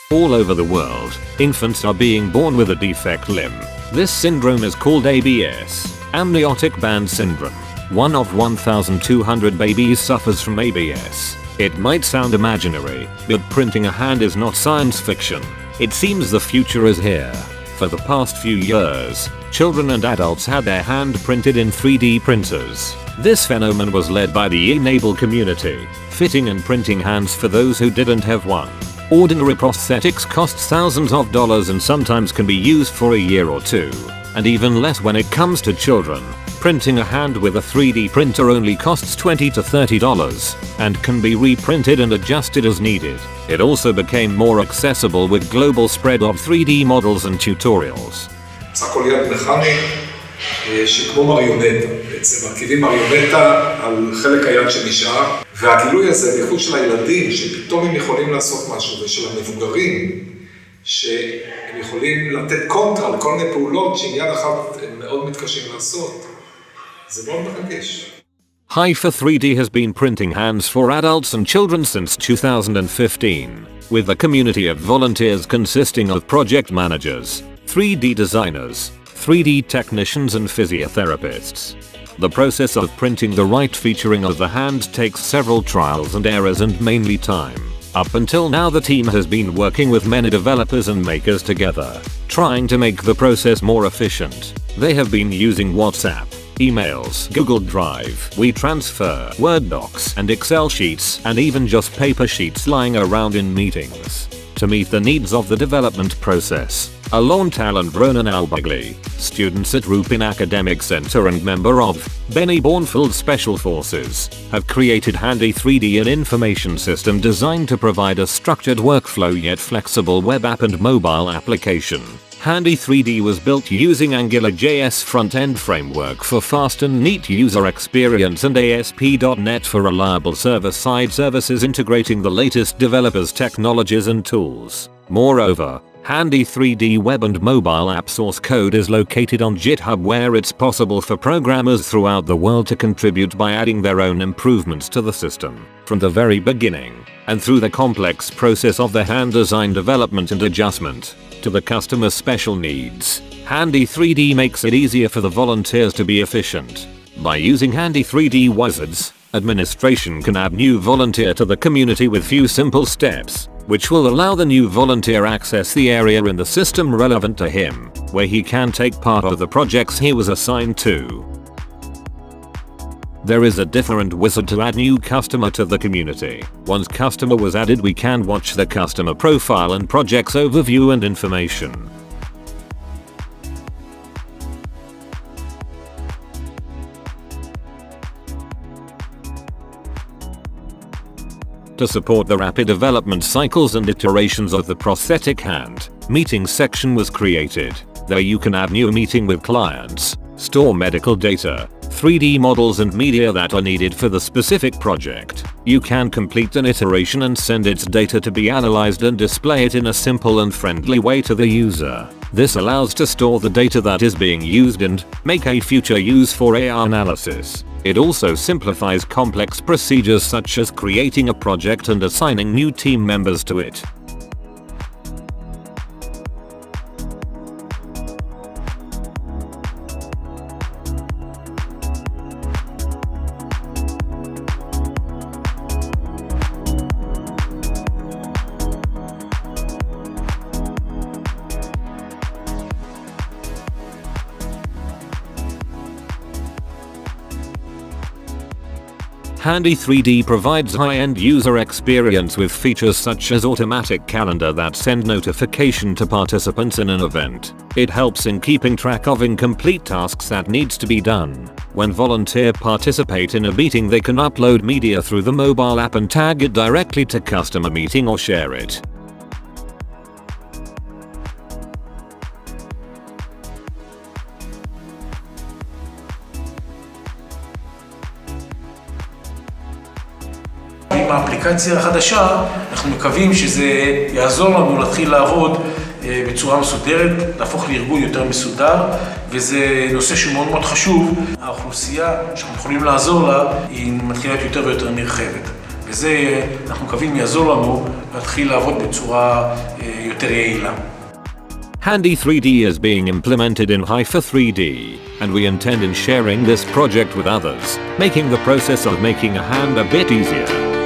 All over the world, infants are being born with a defect limb. This syndrome is called ABS, amniotic band syndrome. 1 of 1,200 babies suffers from ABS. It might sound imaginary, but printing a hand is not science fiction. It seems the future is here. For the past few years, children and adults had their hand printed in 3D printers. This phenomenon was led by the enable community, fitting and printing hands for those who didn't have one. Ordinary prosthetics cost thousands of dollars and sometimes can be used for a year or two, and even less when it comes to children. Printing a hand with a 3D printer only costs $20 to $30 and can be reprinted and adjusted as needed. It also became more accessible with global spread of 3D models and tutorials. הכל יד מכני שכמו מריונטה, בעצם מרכיבים מריונטה על חלק היד שנשאר, והגילוי הזה, בייחוד של הילדים שפתאום הם יכולים לעשות משהו, ושל המבוגרים שהם יכולים לתת קונטרה לכל מיני פעולות שעם יד אחת הם מאוד מתקשים לעשות, זה מאוד מרגש. HIFA 3D has been printing hands for adults and children since 2015, with a community of volunteers consisting of project managers, 3D designers, 3D technicians and physiotherapists. The process of printing the right featuring of the hand takes several trials and errors and mainly time. Up until now the team has been working with many developers and makers together, trying to make the process more efficient. They have been using WhatsApp, emails, Google Drive, WeTransfer, Word docs and Excel sheets and even just paper sheets lying around in meetings. To meet the needs of the development process, Alon and Ronen albagli, students at Ruppin Academic Center and member of Benny Bornfield Special Forces, have created Handy 3D, an information system designed to provide a structured workflow yet flexible web app and mobile application. Handy 3D was built using AngularJS front-end framework for fast and neat user experience and ASP.NET for reliable server-side services integrating the latest developers' technologies and tools. Moreover, Handy 3D web and mobile app source code is located on GitHub, where it's possible for programmers throughout the world to contribute by adding their own improvements to the system. From the very beginning, and through the complex process of the hand design development and adjustment to the customer's special needs, Handy 3D makes it easier for the volunteers to be efficient. By using Handy 3D wizards, administration can add new volunteer to the community with few simple steps, which will allow the new volunteer access the area in the system relevant to him, where he can take part of the projects he was assigned to. There is a different wizard to add new customer to the community. Once customer was added, we can watch the customer profile and projects overview and information. To support the rapid development cycles and iterations of the prosthetic hand, meeting section was created. There you can add new meeting with clients, store medical data, 3D models and media that are needed for the specific project. You can complete an iteration and send its data to be analyzed and display it in a simple and friendly way to the user. This allows to store the data that is being used and make a future use for AI analysis. It also simplifies complex procedures such as creating a project and assigning new team members to it. Handy 3D provides high-end user experience with features such as automatic calendar that send notification to participants in an event. It helps in keeping track of incomplete tasks that needs to be done. When volunteers participate in a meeting, they can upload media through the mobile app and tag it directly to customer meeting or share it. עם האפליקציה החדשה אנחנו מקווים שזה יעזור לנו להתחיל לעבוד בצורה מסודרת, להפוך לארגון יותר מסודר, וזה נושא שהוא מאוד מאוד חשוב. האוכלוסייה שאנחנו יכולים לעזור לה היא מתחילה יותר ויותר נרחבת. וזה, אנחנו מקווים, יעזור לנו להתחיל לעבוד בצורה יותר יעילה. Handy 3D is being implemented in Haifa 3D, and we intend in sharing this project with others, making the process of making a hand a bit easier.